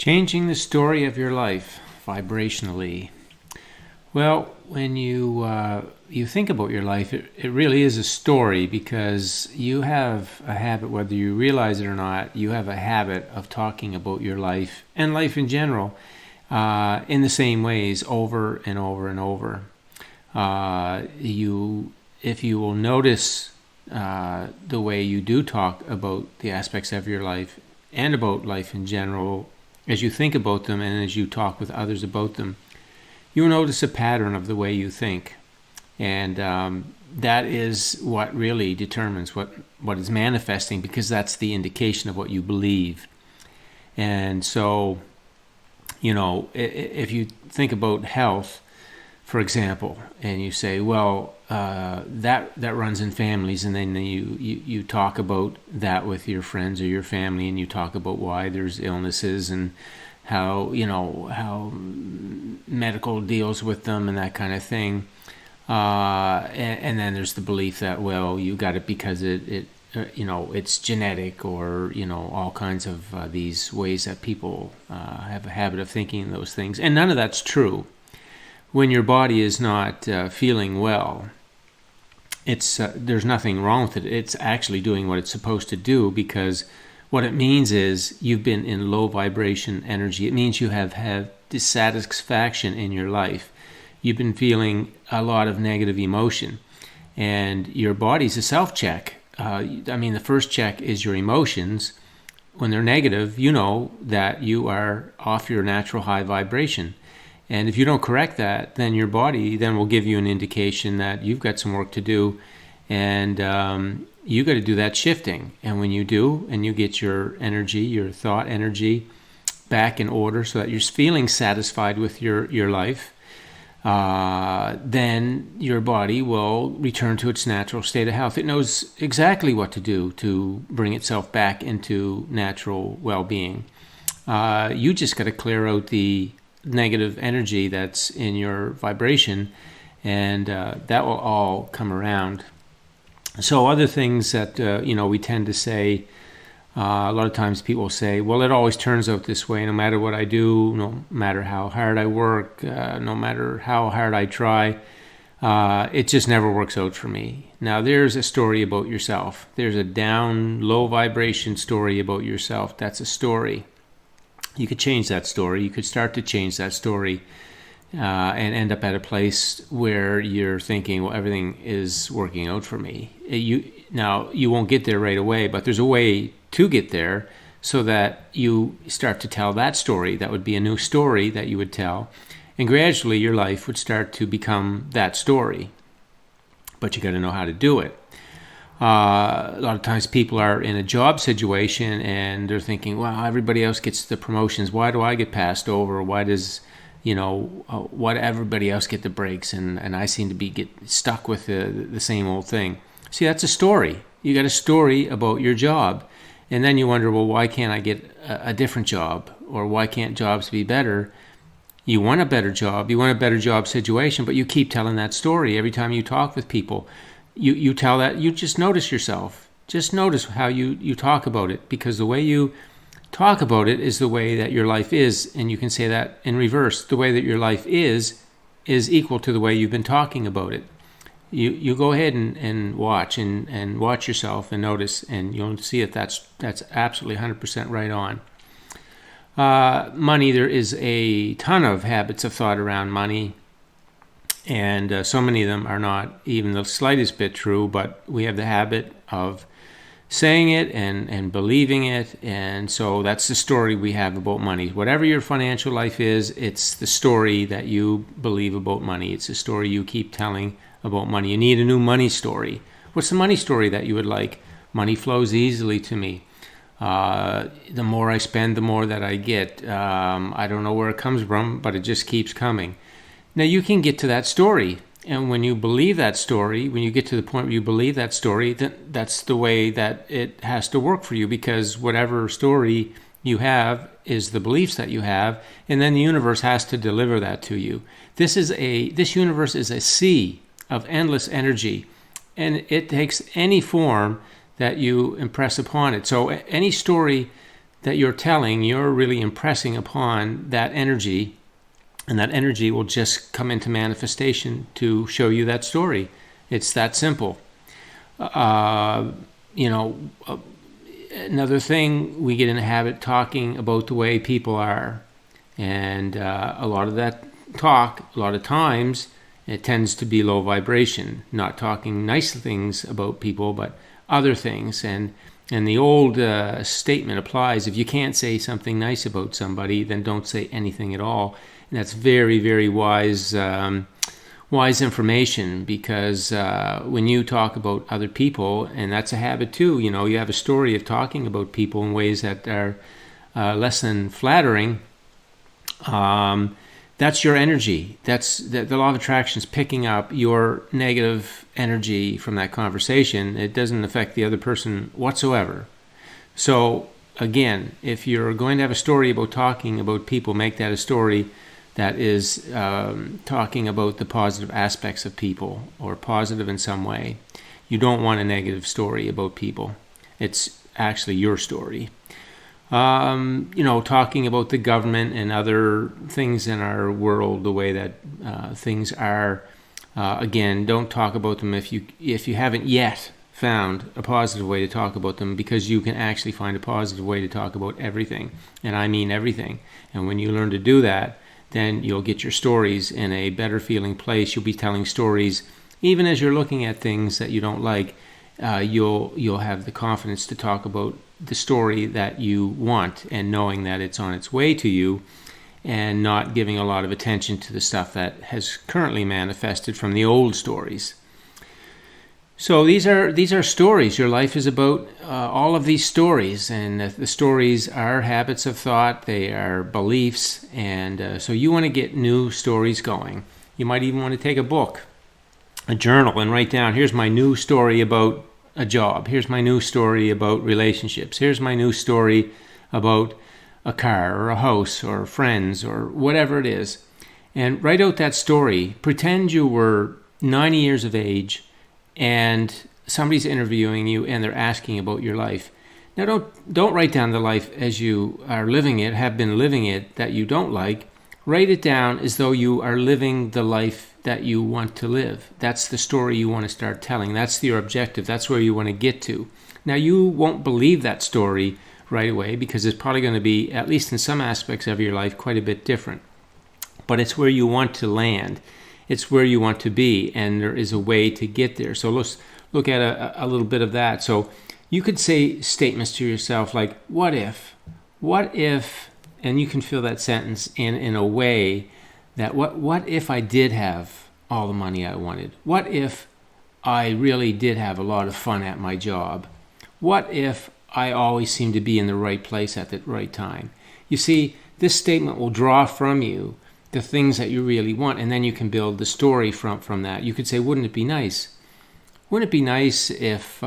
Changing the story of your life vibrationally. Well, when you think about your life, it really is a story because you have a habit, whether you realize it or not, you have a habit of talking about your life and life in general in the same ways over and over and over. If you will notice the way you do talk about the aspects of your life and about life in general, as you think about them and as you talk with others about them, you'll notice a pattern of the way you think. And that is what really determines what is manifesting, because that's the indication of what you believe. And so, if you think about health, for example, and you say, well, that runs in families, and then you talk about that with your friends or your family, and you talk about why there's illnesses and how medical deals with them and that kind of thing. And then there's the belief that, well, you got it because it's genetic, or all kinds of these ways that people have a habit of thinking those things, and none of that's true. When your body is not feeling well, there's nothing wrong with it. It's actually doing what it's supposed to do, because what it means is you've been in low vibration energy. It means you have had dissatisfaction in your life. You've been feeling a lot of negative emotion, and your body's a self-check. The first check is your emotions. When they're negative, you know that you are off your natural high vibration. And if you don't correct that, then your body then will give you an indication that you've got some work to do, and you got to do that shifting. And when you do, and you get your energy, your thought energy, back in order so that you're feeling satisfied with your life, then your body will return to its natural state of health. It knows exactly what to do to bring itself back into natural well-being. You just got to clear out the negative energy that's in your vibration, and that will all come around. So other things that we tend to say, a lot of times people say, well, it always turns out this way, no matter what I do, no matter how hard I work, no matter how hard I try, it just never works out for me. Now there's a story about yourself. There's a down, low vibration story about yourself. That's a story. You could change that story. You could start to change that story and end up at a place where you're thinking, well, everything is working out for me. You won't get there right away, but there's a way to get there so that you start to tell that story. That would be a new story that you would tell. And gradually your life would start to become that story. But you got to know how to do it. A lot of times people are in a job situation and they're thinking, well, everybody else gets the promotions. Why do I get passed over? Why does, why do everybody else get the breaks? And I seem to get stuck with the same old thing. See, that's a story. You got a story about your job. And then you wonder, well, why can't I get a different job? Or why can't jobs be better? You want a better job. You want a better job situation, but you keep telling that story every time you talk with people. You tell that, you just notice yourself. Just notice how you talk about it, because the way you talk about it is the way that your life is. And you can say that in reverse. The way that your life is equal to the way you've been talking about it. You go ahead and watch and watch yourself and notice, and you'll see that that's absolutely 100% right on. Money, there is a ton of habits of thought around money. And so many of them are not even the slightest bit true, but we have the habit of saying it and believing it. And so that's the story we have about money. Whatever your financial life is, it's the story that you believe about money. It's the story you keep telling about money. You need a new money story. What's the money story that you would like? Money flows easily to me. The more I spend, the more that I get. I don't know where it comes from, but it just keeps coming. Now, you can get to that story, and when you believe that story, when you get to the point where you believe that story, then that's the way that it has to work for you, because whatever story you have is the beliefs that you have, and then the universe has to deliver that to you. This universe is a sea of endless energy, and it takes any form that you impress upon it. So any story that you're telling, you're really impressing upon that energy, and that energy will just come into manifestation to show you that story. It's that simple. Another thing, we get in the habit talking about the way people are. And a lot of that talk, a lot of times, it tends to be low vibration, not talking nice things about people, but other things. And the old statement applies: if you can't say something nice about somebody, then don't say anything at all. And that's very, very wise information, because when you talk about other people, and that's a habit too, you have a story of talking about people in ways that are less than flattering. That's your energy. That's the law of attraction is picking up your negative energy from that conversation. It doesn't affect the other person whatsoever. So again, if you're going to have a story about talking about people, make that a story that is talking about the positive aspects of people, or positive in some way. You don't want a negative story about people. It's actually your story. Talking about the government and other things in our world, the way that things are. Again, don't talk about them if you haven't yet found a positive way to talk about them, because you can actually find a positive way to talk about everything, and I mean everything. And when you learn to do that, then you'll get your stories in a better feeling place. You'll be telling stories even as you're looking at things that you don't like. You'll have the confidence to talk about the story that you want, and knowing that it's on its way to you, and not giving a lot of attention to the stuff that has currently manifested from the old stories. So these are stories. Your life is about all of these stories, and the stories are habits of thought. They are beliefs, and so you want to get new stories going. You might even want to take a book, a journal, and write down, here's my new story about a job. Here's my new story about relationships. Here's my new story about a car or a house or friends or whatever it is. And write out that story. Pretend you were 90 years of age and somebody's interviewing you and they're asking about your life. Now don't write down the life as you are living it, have been living it, that you don't like. Write it down as though you are living the life that you want to live. That's the story you want to start telling. That's your objective. That's where you want to get to. Now, you won't believe that story right away, because it's probably going to be, at least in some aspects of your life, quite a bit different. But it's where you want to land. It's where you want to be, and there is a way to get there. So let's look at a little bit of that. So you could say statements to yourself like, what if, and you can fill that sentence in a way that what if I did have all the money I wanted? What if I really did have a lot of fun at my job? What if I always seem to be in the right place at the right time? You see, this statement will draw from you the things that you really want, and then you can build the story from that. You could say, wouldn't it be nice? Wouldn't it be nice if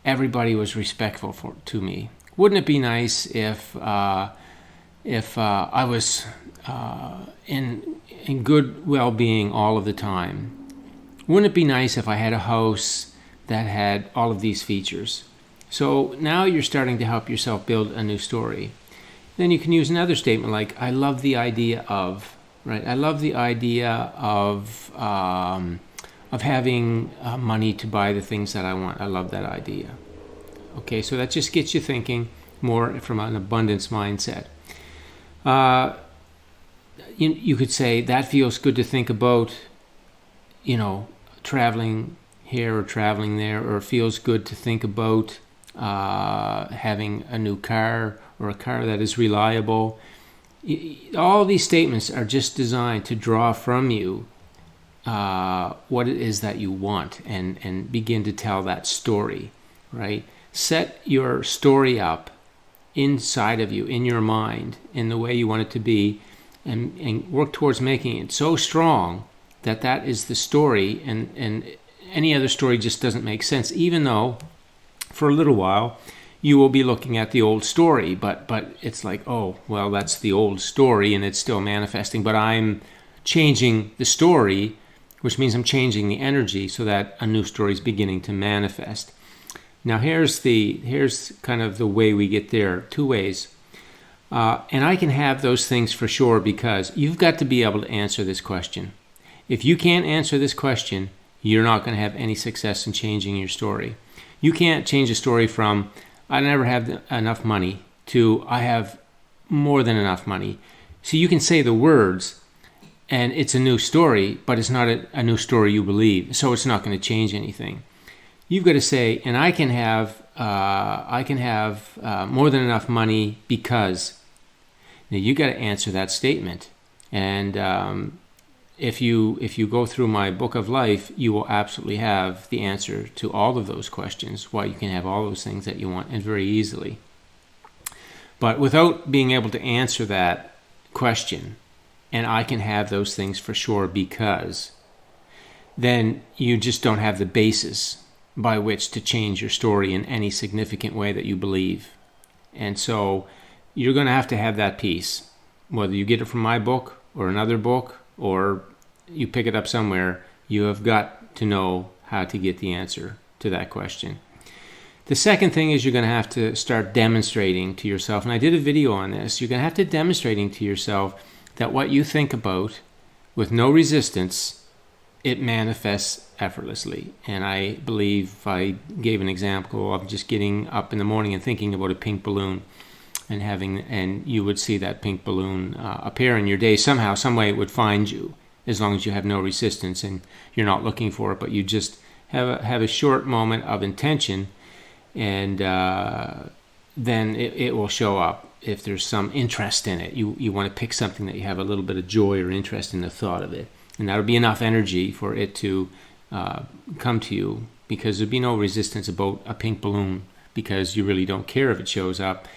everybody was respectful to me? Wouldn't it be nice if I was in good well-being all of the time? Wouldn't it be nice if I had a house that had all of these features? So now you're starting to help yourself build a new story. Then you can use another statement like, I love the idea of, right? I love the idea of having money to buy the things that I want. I love that idea. Okay, so that just gets you thinking more from an abundance mindset. You could say, that feels good to think about, traveling here or traveling there, or it feels good to think about having a new car, or a car that is reliable. All these statements are just designed to draw from you what it is that you want, and begin to tell that story, right? Set your story up inside of you, in your mind, in the way you want it to be, and work towards making it so strong that that is the story, and any other story just doesn't make sense, even though for a little while you will be looking at the old story, but it's like, oh, well, that's the old story and it's still manifesting, but I'm changing the story, which means I'm changing the energy so that a new story is beginning to manifest. Now here's kind of the way we get there. Two ways. And I can have those things for sure because you've got to be able to answer this question. If you can't answer this question, you're not going to have any success in changing your story. You can't change a story from I never have enough money to I have more than enough money. So you can say the words and it's a new story, but it's not a new story you believe. So it's not going to change anything. You've got to say, and I can have more than enough money because. Now you got to answer that statement, and if you go through my book of life, you will absolutely have the answer to all of those questions. Why you can have all those things that you want, and very easily. But without being able to answer that question, and I can have those things for sure because, then you just don't have the basis by which to change your story in any significant way that you believe, and so. You're going to have that piece, whether you get it from my book or another book or you pick it up somewhere. You have got to know how to get the answer to that question. The second thing is you're going to have to start demonstrating to yourself, and I did a video on this, you're going to have to demonstrating to yourself that what you think about with no resistance, it manifests effortlessly. And I believe I gave an example of just getting up in the morning and thinking about a pink balloon. And you would see that pink balloon appear in your day somehow, some way it would find you, as long as you have no resistance and you're not looking for it, but you just have a short moment of intention, and then it will show up if there's some interest in it. You want to pick something that you have a little bit of joy or interest in the thought of it, and that'll be enough energy for it to come to you, because there'll be no resistance about a pink balloon, because you really don't care if it shows up.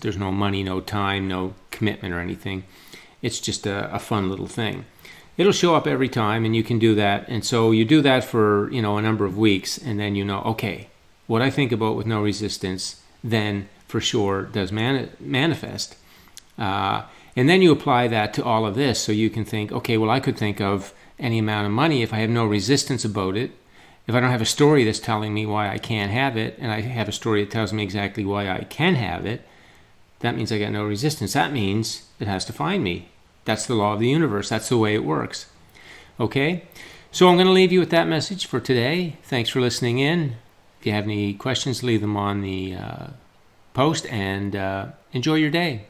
There's no money, no time, no commitment or anything. It's just a fun little thing. It'll show up every time, and you can do that. And so you do that for a number of weeks, and then okay, what I think about with no resistance, then for sure does manifest. And then you apply that to all of this, so you can think, okay, well, I could think of any amount of money if I have no resistance about it. If I don't have a story that's telling me why I can't have it, and I have a story that tells me exactly why I can have it, that means I got no resistance. That means it has to find me. That's the law of the universe. That's the way it works. Okay? So I'm going to leave you with that message for today. Thanks for listening in. If you have any questions, leave them on the post, and enjoy your day.